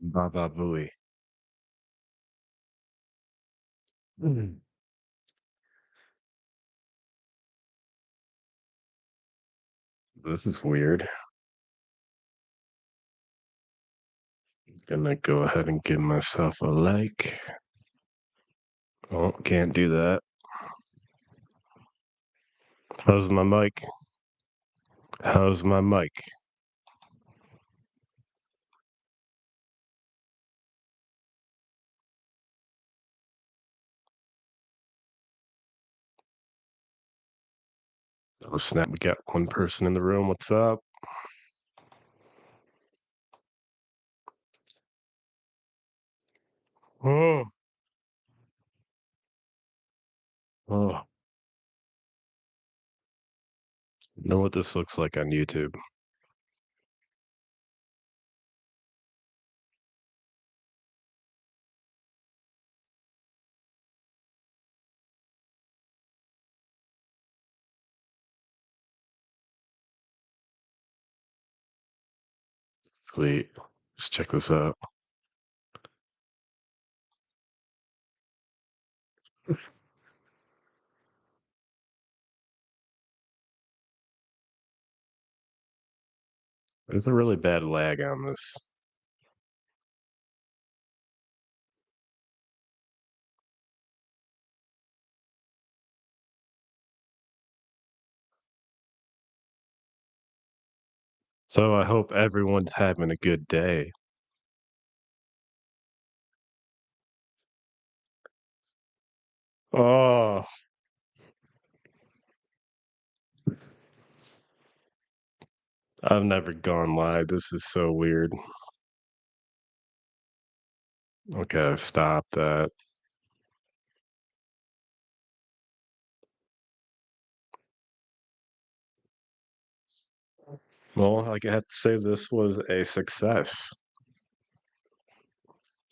Baba Booey. Mhm. This is weird. Gonna go ahead and give myself a like. Oh, can't do that. How's my mic? How's my mic? Oh, snap. We got one person in the room. What's up? Oh, oh. You know what this looks like on YouTube? Sweet. Let's check this out. There's a really bad lag on this. So I hope everyone's having a good day. Oh, I've never gone live. This is so weird. Okay, stop that. Well, like, I have to say this was a success.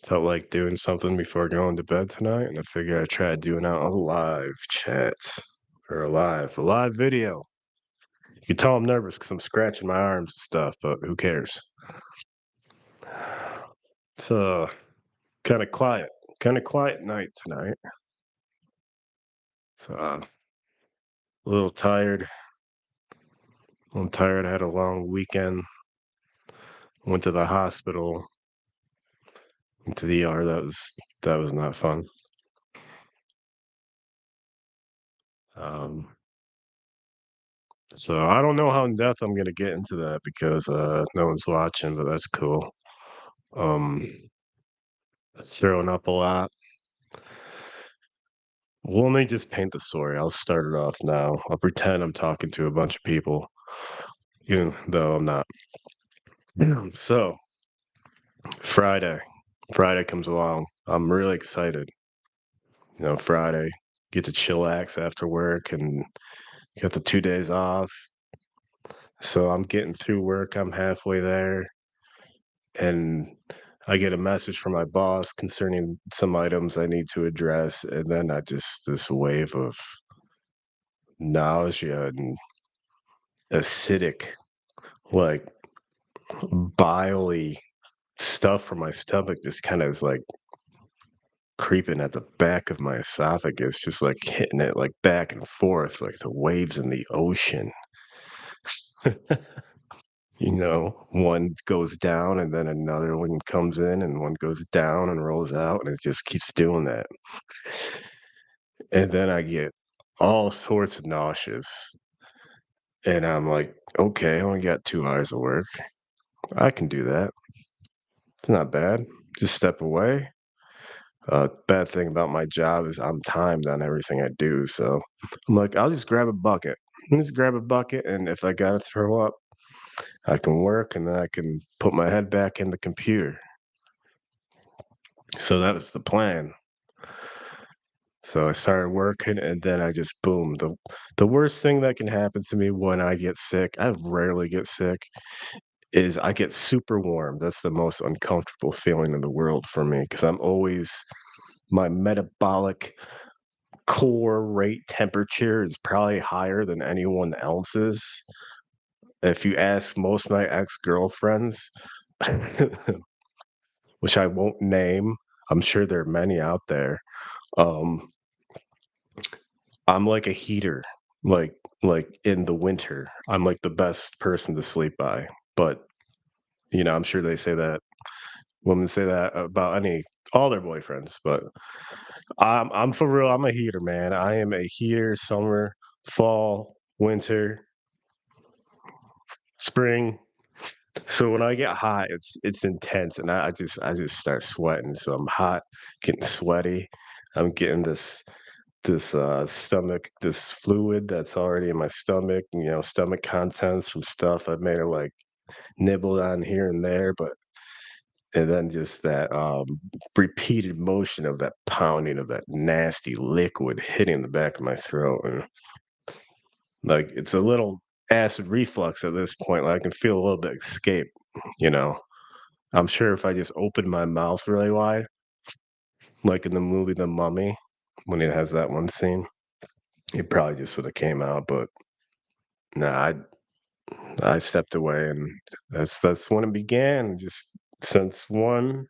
Felt like doing something before going to bed tonight, and I figured I'd try doing out a live chat or a live video. You can tell I'm nervous because I'm scratching my arms and stuff, but who cares? It's kind of quiet night tonight. So a little tired. I'm tired. I had a long weekend. Went to the hospital. Went to the ER. That was not fun. Um, So I don't know how in depth I'm gonna get into that because no one's watching, but that's cool. Um, it's throwing up a lot. Well, let me just paint the story. I'll start it off now. I'll pretend I'm talking to a bunch of people, even though I'm not. So Friday, Friday comes along. I'm really excited. Friday, get to chillax after work and get the 2 days off. So I'm getting through work. I'm halfway there. And I get a message from my boss concerning some items I need to address, and then I just this wave of nausea and acidic, like biley stuff from my stomach just kind of is like creeping at the back of my esophagus, just like hitting it like back and forth, like the waves in the ocean. One goes down and then another one comes in, and one goes down and rolls out, and it just keeps doing that. And then I get all sorts of nauseous, and I'm like, "Okay, I only got 2 hours of work. I can do that. It's not bad. Just step away." Bad thing about my job is I'm timed on everything I do, so I'm like, "I'll just grab a bucket. Just grab a bucket, and if I gotta throw up, I can work, and then I can put my head back in the computer." So that was the plan. So I started working, and then I just boom. The worst thing that can happen to me when I get sick, I rarely get sick, is I get super warm. That's the most uncomfortable feeling in the world for me because I'm always my metabolic core rate temperature is probably higher than anyone else's. If you ask most of my ex-girlfriends, which I won't name. I'm sure there are many out there. Um, I'm like a heater, like in the winter. I'm like the best person to sleep by. But I'm sure they say that women say that about all their boyfriends. But I'm for real. I'm a heater, man. I am a heater. Summer, fall, winter, spring. So when I get hot, it's intense, and I just start sweating. So I'm hot, getting sweaty. I'm getting this stomach, this fluid that's already in my stomach. Stomach contents from stuff I may have like nibbled on here and there, but and then just that repeated motion of that pounding of that nasty liquid hitting the back of my throat, and like it's a little acid reflux at this point. Like I can feel a little bit escape. You know, I'm sure if I just opened my mouth really wide, like in the movie The Mummy, when it has that one scene, it probably just would have came out. But nah, I stepped away, and that's when it began. Just since 1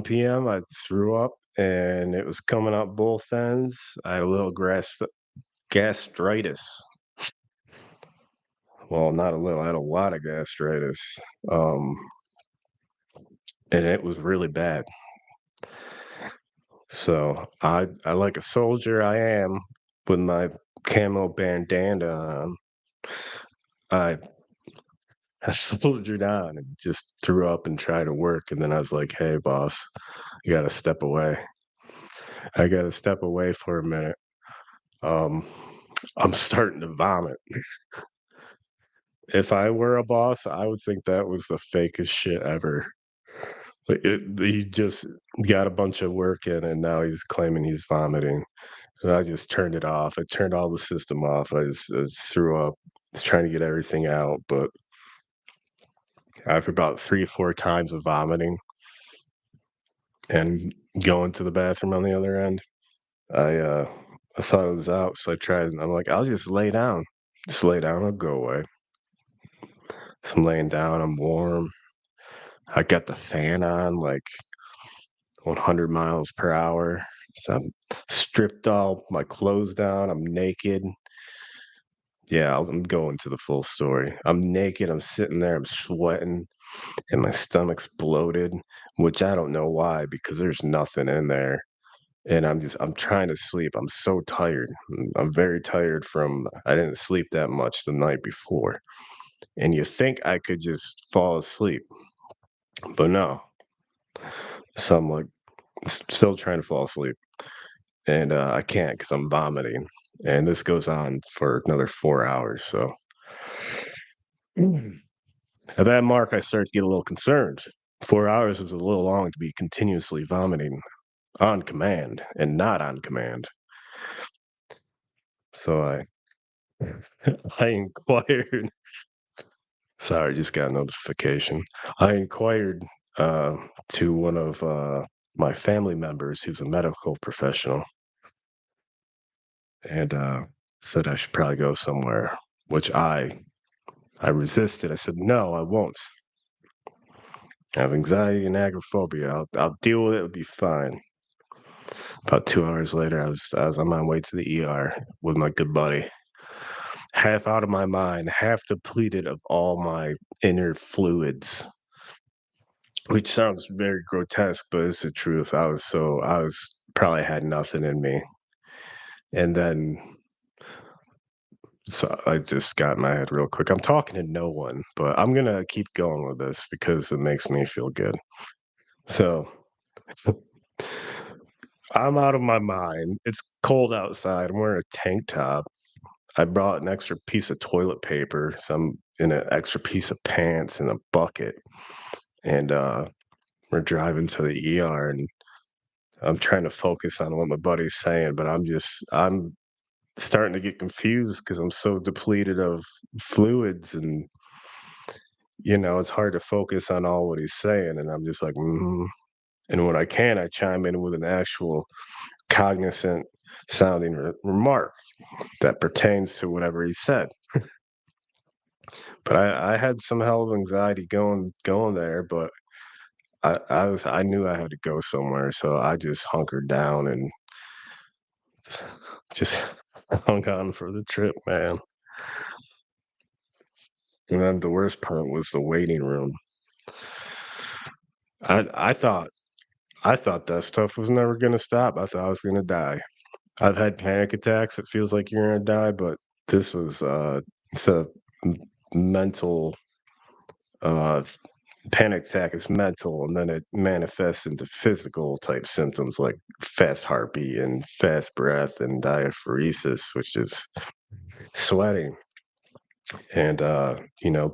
p.m., I threw up, and it was coming out both ends. I had a little gastritis. Well, not a little. I had a lot of gastritis, um, and it was really bad. So I like a soldier I am with my camo bandana on. I I soldiered on and just threw up and tried to work, and then I was like, "Hey, boss, you gotta step away. I gotta step away for a minute. Um, I'm starting to vomit." If I were a boss, I would think that was the fakest shit ever. He just got a bunch of work in, and now he's claiming he's vomiting. And I just turned it off. I turned all the system off. I just threw up. I was trying to get everything out, but after about 3 or 4 times of vomiting and going to the bathroom on the other end, I uh I thought it was out, so I tried. I'm like, I'll just lay down. Just lay down. I'll go away. So I'm laying down. I'm warm. I got the fan on like 100 miles per hour. So I'm stripped all my clothes down. I'm naked. Yeah, I'm going to the full story. I'm naked. I'm sitting there. I'm sweating, and my stomach's bloated, which I don't know why because there's nothing in there. And I'm trying to sleep. I'm so tired. I'm very tired from I didn't sleep that much the night before. And you think I could just fall asleep, but no. So I'm like still trying to fall asleep. And I can't because I'm vomiting. And this goes on for another 4 hours. So Mm. At that mark, I start to get a little concerned. 4 hours is a little long to be continuously vomiting on command and not on command. So I I inquired. Sorry, just got a notification. I inquired uh, to one of my family members who's a medical professional, and said I should probably go somewhere, which I resisted. I said, "No, I won't. I have anxiety and agoraphobia. I'll deal with it. It'll be fine." About 2 hours later, I was on my way to the ER with my good buddy, half out of my mind, half depleted of all my inner fluids, which sounds very grotesque, but it's the truth. I was probably had nothing in me, and then so I just got in my head real quick. I'm talking to no one, but I'm gonna keep going with this because it makes me feel good. So I'm out of my mind. It's cold outside. I'm wearing a tank top. I brought an extra piece of toilet paper, some in an extra piece of pants and a bucket. And we're driving to the ER, and I'm trying to focus on what my buddy's saying, but I'm starting to get confused because I'm so depleted of fluids, and it's hard to focus on all what he's saying. And I'm just like, and when I can, I chime in with an actual cognizant sounding remark that pertains to whatever he said. But I had some hell of anxiety going there, but I knew I had to go somewhere, so I just hunkered down and just hung on for the trip, man. And then the worst part was the waiting room. I thought I thought that stuff was never gonna stop. I thought I was gonna die. I've had panic attacks. It feels like you're gonna die, but this was it's a m- mental uh panic attack is mental, and then it manifests into physical type symptoms like fast heartbeat and fast breath and diaphoresis, which is sweating and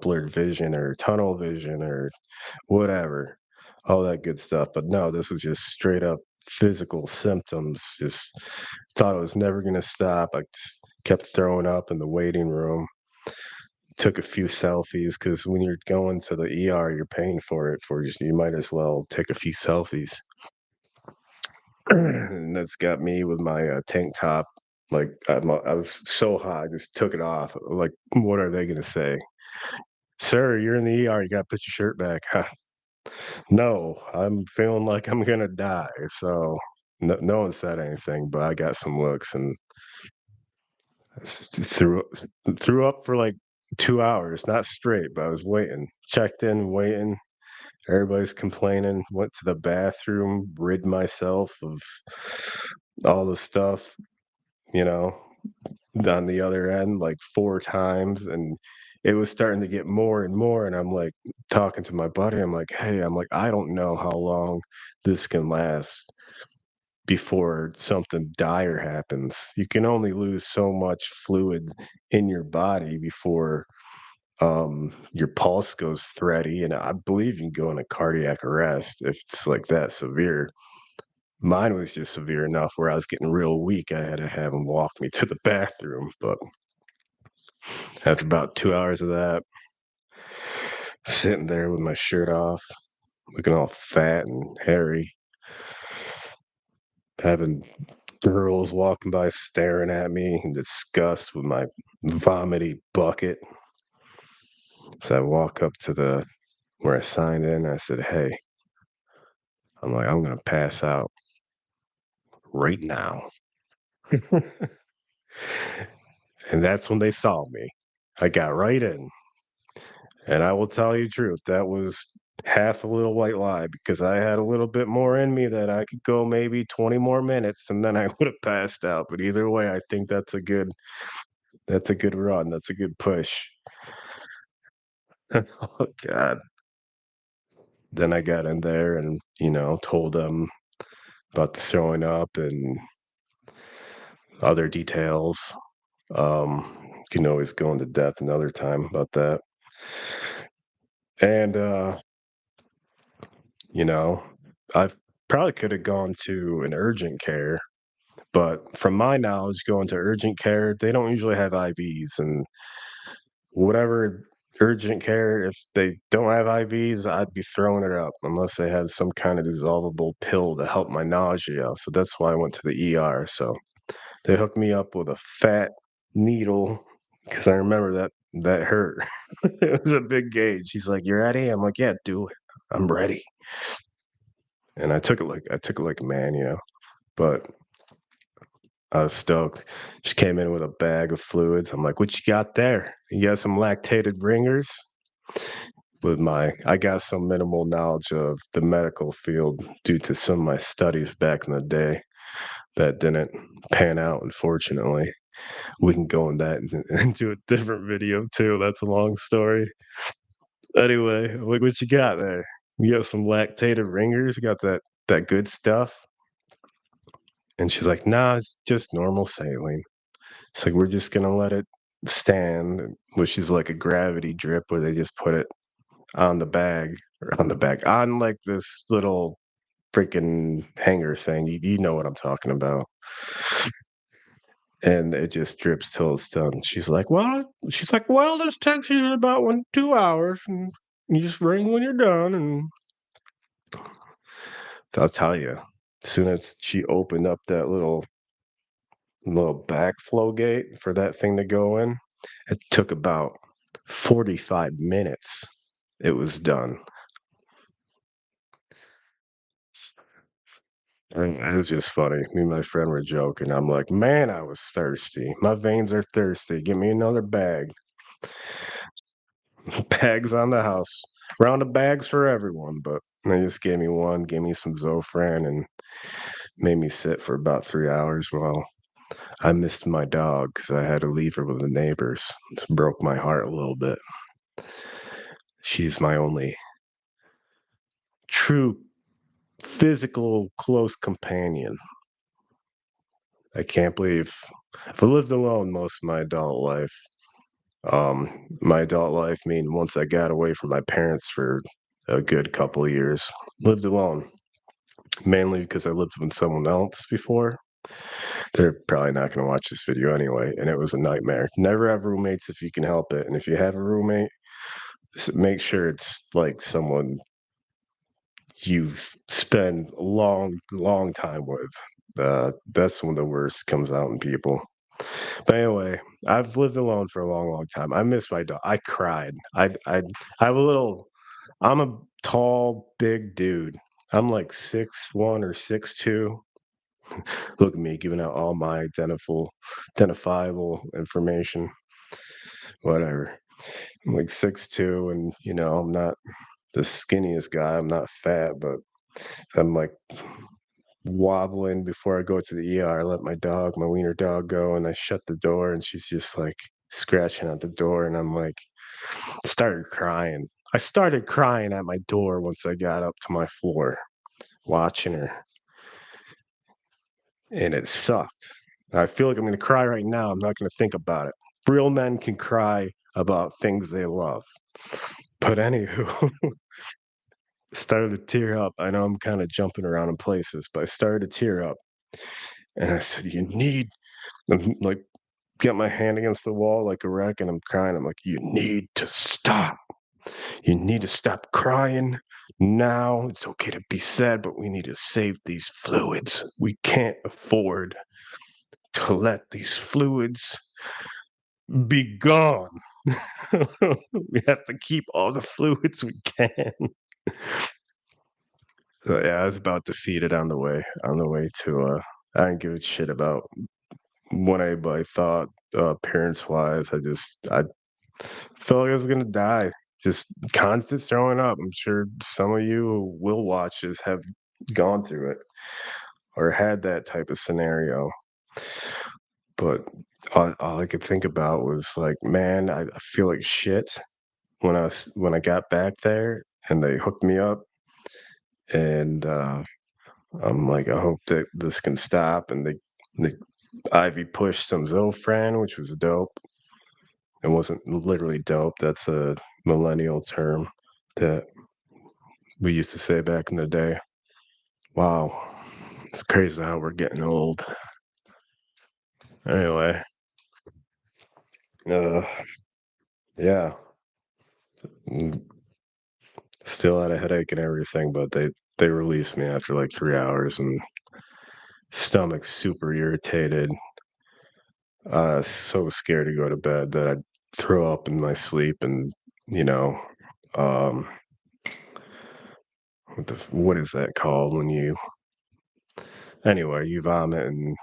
blurred vision or tunnel vision or whatever, all that good stuff. But no, this was just straight up physical symptoms. Just thought it was never going to stop. I just kept throwing up in the waiting room. Took a few selfies because when you're going to the ER, you're paying for it. For you might as well take a few selfies. And that's got me with my tank top. Like I was so hot, I just took it off. Like, what are they going to say? Sir, you're in the ER. You got to put your shirt back. No, I'm feeling like I'm gonna die. So no one said anything, but I got some looks and threw up for like 2 hours, not straight, but I was waiting. Checked in, waiting. Everybody's complaining. Went to the bathroom, rid myself of all the stuff, you know, on the other end like 4 times, and it was starting to get more and more. And I'm like talking to my buddy. I'm like, hey, I'm like, I don't know how long this can last before something dire happens. You can only lose so much fluid in your body before your pulse goes thready, and I believe you can go into cardiac arrest if it's like that severe. Mine was just severe enough where I was getting real weak. I had to have him walk me to the bathroom, but after about 2 hours of that, sitting there with my shirt off, looking all fat and hairy, having girls walking by staring at me in disgust with my vomity bucket. So I walk up to the where I signed in. I said, "Hey," I'm like, "I'm gonna pass out right now." And that's when they saw me. I got right in. And I will tell you the truth, that was half a little white lie because I had a little bit more in me that I could go maybe 20 more minutes and then I would have passed out. But either way, I think that's a good run. That's a good push. Oh God. Then I got in there and, told them about the throwing up and other details. Can always go into depth another time about that. And you know, I probably could have gone to an urgent care, but from my knowledge, going to urgent care, they don't usually have IVs and whatever urgent care, if they don't have IVs, I'd be throwing it up unless they had some kind of dissolvable pill to help my nausea. So that's why I went to the ER. So they hooked me up with a fat needle because I remember that hurt. It was a big gauge. He's like, "You ready?" I'm like, "Yeah, do it. I'm ready." And I took it like a man, but I was stoked. Just came in with a bag of fluids. I'm like, "What you got there? You got some lactated ringers?" I got some minimal knowledge of the medical field due to some of my studies back in the day that didn't pan out, unfortunately. We can go in that into a different video too. That's a long story. Anyway, what you got there? You got some lactated ringers? You got that good stuff? And she's like, "Nah, it's just normal saline." It's like, "We're just gonna let it stand," which is like a gravity drip where they just put it on the bag on like this little freaking hanger thing. You know what I'm talking about. And it just drips till it's done. She's like, this takes you about 2 hours, and you just ring when you're done. And I'll tell you, as soon as she opened up that little backflow gate for that thing to go in, it took about 45 minutes. It was done. And it was just funny. Me and my friend were joking. I'm like, "Man, I was thirsty. My veins are thirsty. Give me another bag." Bags on the house. Round of bags for everyone, but they just gave me one, gave me some Zofran, and made me sit for about 3 hours while I missed my dog because I had to leave her with the neighbors. It broke my heart a little bit. She's my only true physical close companion. I can't believe I've lived alone most of my adult life. My adult life mean once I got away from my parents for a good couple of years, lived alone, mainly because I lived with someone else before. They're probably not going to watch this video anyway, and it was a nightmare. Never have roommates if you can help it, and if you have a roommate, make sure it's like someone you've spent a long time with. That's when the worst comes out in people. But anyway, I've lived alone for a long time. I miss my dog. I cried. I have a little. I'm a tall, big dude. I'm like 6'1" or 6'2". Look at me giving out all my identifiable information. Whatever. I'm like 6'2", and I'm not the skinniest guy. I'm not fat, but I'm like wobbling before I go to the ER. I let my wiener dog go, and I shut the door, and she's just like scratching at the door, and I'm like, started crying. I started crying at my door once I got up to my floor, watching her, and it sucked. I feel like I'm going to cry right now. I'm not going to think about it. Real men can cry about things they love. But anywho, started to tear up. I know I'm kind of jumping around in places, but I started to tear up. And I said, "You need," I'm like, get my hand against the wall like a wreck, and I'm crying. I'm like, "You need to stop. You need to stop crying now. It's okay to be sad, but we need to save these fluids. We can't afford to let these fluids be gone. We have to keep all the fluids we can." So yeah, I was about defeated on the way to I didn't give a shit about what anybody thought appearance wise. I felt like I was gonna die. Just constant throwing up. I'm sure some of you who will watch this have gone through it or had that type of scenario. But all I could think about was like, man, I feel like shit when I got back there and they hooked me up, and I'm like, I hope that this can stop. And they Ivy pushed some Zofran, which was dope. It wasn't literally dope. That's a millennial term that we used to say back in the day. Wow, it's crazy how we're getting old. Anyway, uh, yeah, mm, still had a headache and everything, but they released me after like 3 hours, and stomach super irritated. So scared to go to bed that I'd throw up in my sleep, and you know, um, what is that called when you anyway you vomit, and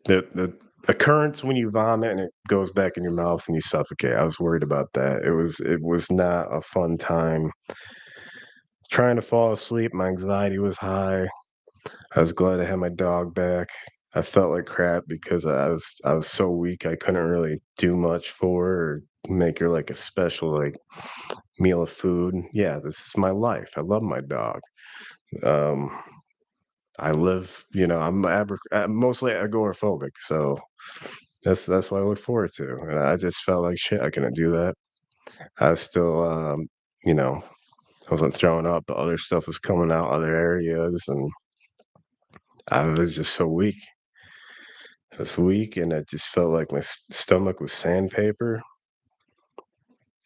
the occurrence when you vomit and it goes back in your mouth and you suffocate. I was worried about that. It was not a fun time trying to fall asleep. My anxiety was high. I was glad I had my dog back. I felt like crap because I was so weak. I couldn't really do much for her or make her like a special like meal of food. Yeah, this is my life. I love my dog. Um, I live, I'm mostly agoraphobic, so that's what I look forward to. And I just felt like shit. I couldn't do that. I was still, you know, I wasn't throwing up, but other stuff was coming out other areas, and I was just so weak. I was weak, and I just felt like my stomach was sandpaper,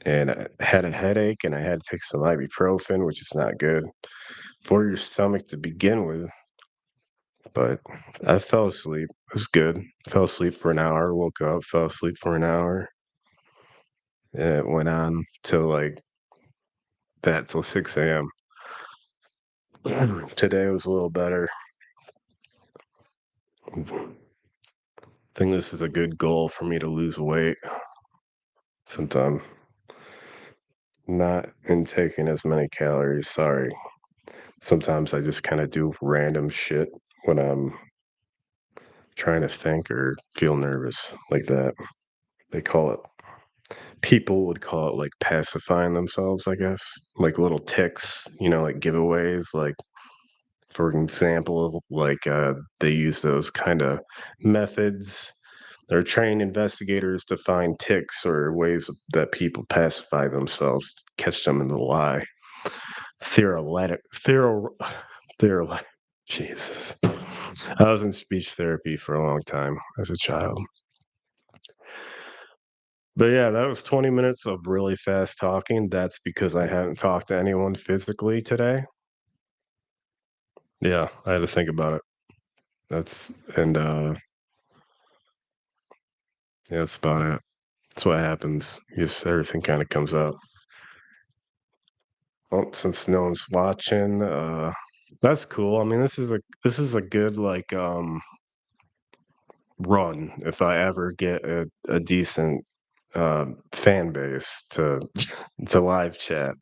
and I had a headache, and I had to take some ibuprofen, which is not good for your stomach to begin with. But I fell asleep. It was good. Fell asleep for an hour, woke up, fell asleep for an hour, and it went on till like that till 6 a.m. Today was a little better. I think this is a good goal for me to lose weight since I'm not intaking as many calories. Sorry. Sometimes I just kind of do random shit when I'm trying to think or feel nervous like that. They call it, people would call it like pacifying themselves, I guess. Like little ticks, like giveaways. Like, for example, like they use those kind of methods. They're trained investigators to find ticks or ways that people pacify themselves, to catch them in the lie. Theoretic, theoretic, Jesus. I was in speech therapy for a long time as a child. But yeah, that was 20 minutes of really fast talking. That's because I hadn't talked to anyone physically today. Yeah, I had to think about it. That's and yeah, that's about it. That's what happens. Just everything kind of comes up. Well, since no one's watching, that's cool. I mean, this is a good like run if I ever get a decent fan base to live chat.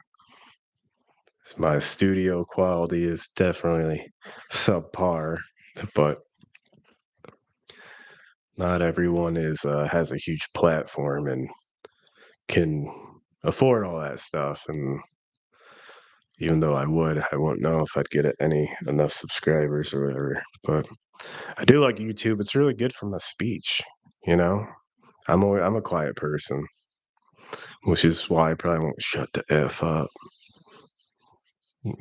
My studio quality is definitely subpar, but not everyone is has a huge platform and can afford all that stuff. And even though I won't know if I'd get any enough subscribers or whatever. But I do like YouTube. It's really good for my speech. You know, I'm a quiet person, which is why I probably won't shut the f up.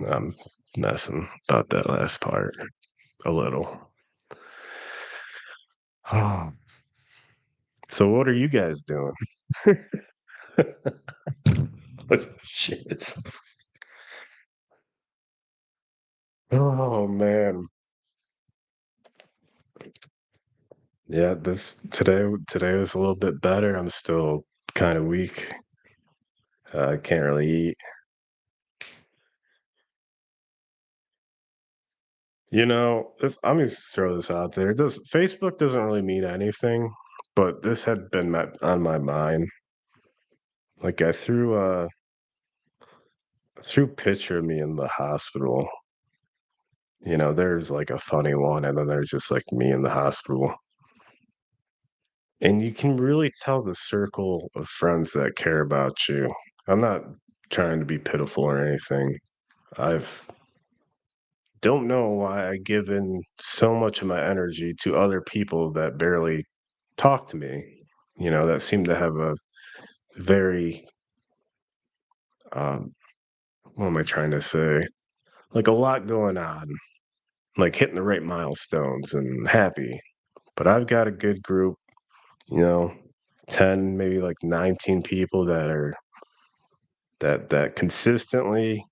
I'm messing about that last part a little. So what are you guys doing? What shit. Oh man. Yeah, this today was a little bit better. I'm still kind of weak. I can't really eat. I'm just throw this out there. Does Facebook doesn't really mean anything, but this had been on my mind. Like I threw a picture of me in the hospital. There's like a funny one, and then there's just like me in the hospital. And you can really tell the circle of friends that care about you. I'm not trying to be pitiful or anything. I've don't know why I give in so much of my energy to other people that barely talk to me, that seem to have a very, um, what am I trying to say? Like a lot going on, like hitting the right milestones and happy. But I've got a good group, you know, 10, maybe like 19 people that consistently,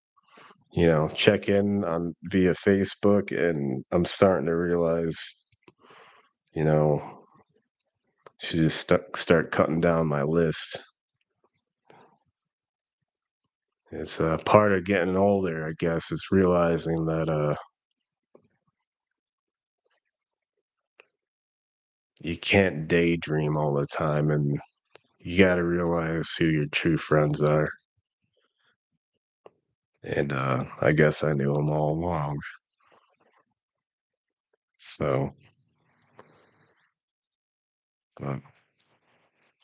check in on via Facebook, and I'm starting to realize, you know, should just start cutting down my list. It's part of getting older, I guess, is realizing that you can't daydream all the time, and you got to realize who your true friends are. And I guess I knew them all along. So uh,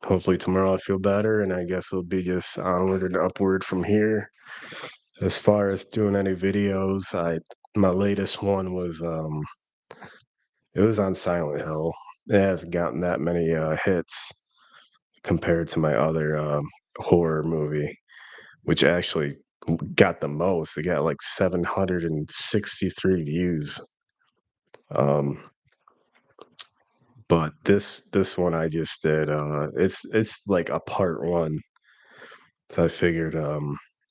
hopefully tomorrow I feel better, and I guess it'll be just onward and upward from here. As far as doing any videos, my latest one was it was on Silent Hill. It hasn't gotten that many hits compared to my other horror movie, which actually got the most. It got like 763 views. Um, but this one I just did. It's like a part one. So I figured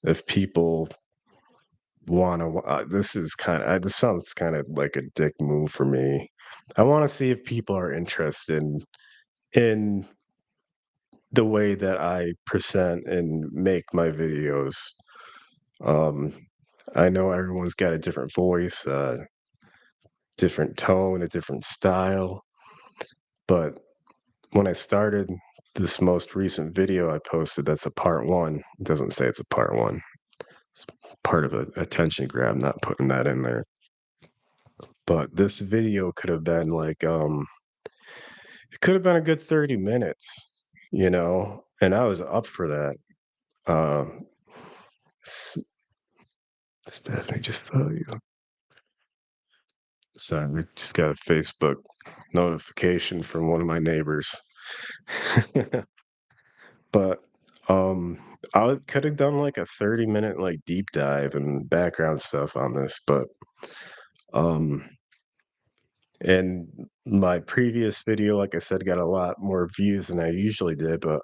if people want to, this sounds kind of like a dick move for me. I want to see if people are interested in the way that I present and make my videos. Um, I know everyone's got a different voice. different tone, a different style. But when I started this most recent video I posted, that's a part one. It doesn't say it's a part one. It's part of a attention grab, not putting that in there. But this video could have been like, it could have been a good 30 minutes, and I was up for that. Um, S- Stephanie just thought you. Sorry, we just got a Facebook notification from one of my neighbors. But I could have done like a 30-minute like deep dive and background stuff on this, but um and my previous video, like I said, got a lot more views than I usually did, but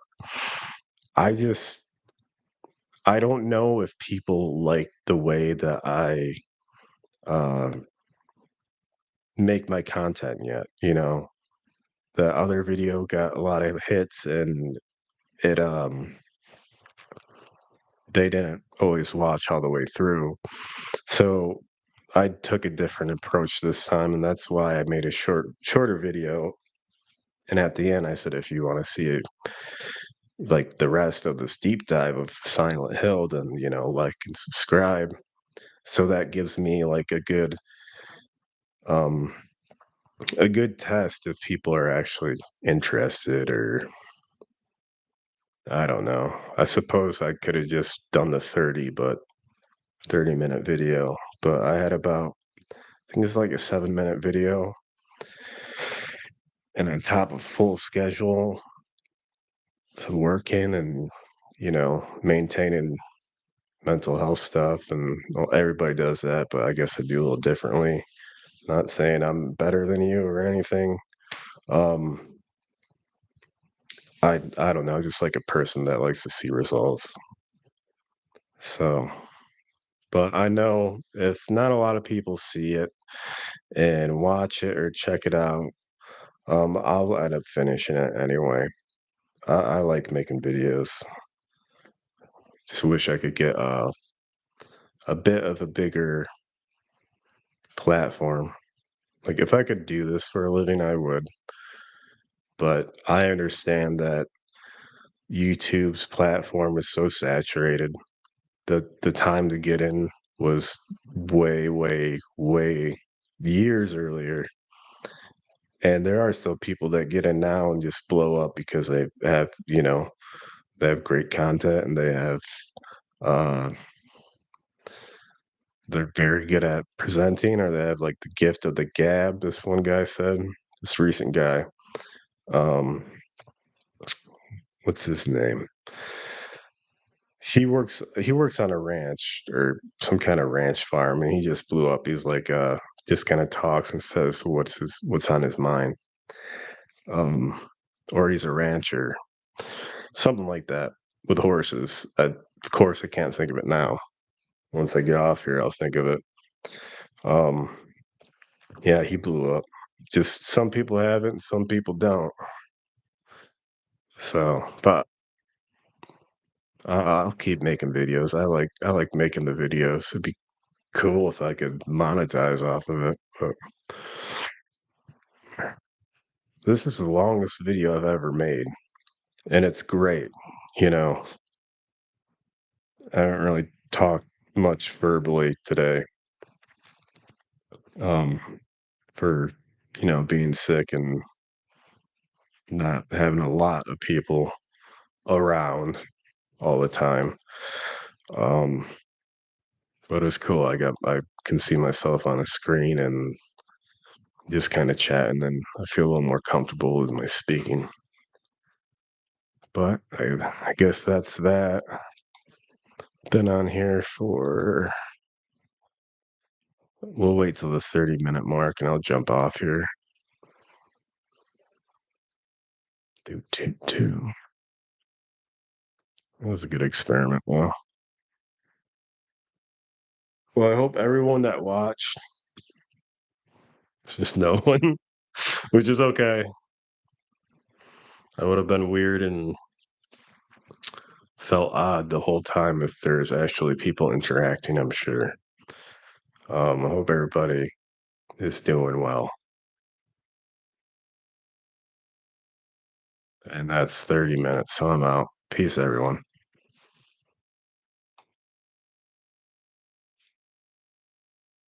I just I don't know if people like the way that I uh, make my content yet. The other video got a lot of hits and it they didn't always watch all the way through. So I took a different approach this time, and that's why I made a shorter video. And at the end I said, if you want to see it like the rest of this deep dive of Silent Hill, then like and subscribe. So that gives me like um a good test if people are actually interested, or I don't know. I suppose I could have just done the 30-minute video, but I had about, I think it's like a 7-minute video, and on top of full schedule to work in and maintaining mental health stuff, and well, everybody does that, but I guess I do a little differently. Not saying I'm better than you or anything. Um, I don't know, just like a person that likes to see results. So, but I know if not a lot of people see it and watch it or check it out, I'll end up finishing it anyway. I like making videos. Just wish I could get a bit of a bigger platform. Like if I could do this for a living, I would. But I understand that YouTube's platform is so saturated. The time to get in was way, way, way years earlier. And there are still people that get in now and just blow up because they have great content, and uh they're very good at presenting, or they have like the gift of the gab, this one guy said. This recent guy. Um what's his name? He works on a ranch or some kind of ranch farm, and he just blew up. He's like just kind of talks and says what's on his mind. Um or he's a rancher, something like that, with horses. Of course I can't think of it now. Once I get off here, I'll think of it. Um yeah, he blew up. Just some people have it and some people don't. So, but I'll keep making videos. I like making the videos. It'd be cool if I could monetize off of it. But this is the longest video I've ever made, and it's great. You know, I haven't really talked much verbally today, um, for being sick and not having a lot of people around all the time. Um, but it's cool. I can see myself on a screen and just kind of chat, and then I feel a little more comfortable with my speaking. But I guess that's that. Been on here for. We'll wait till the 30-minute mark, and I'll jump off here. Do. That was a good experiment. Well, I hope everyone that watched, it's just no one, which is okay. That would have been weird and felt odd the whole time if there's actually people interacting, I'm sure. I hope everybody is doing well. And that's 30 minutes. So I'm out. Peace, everyone.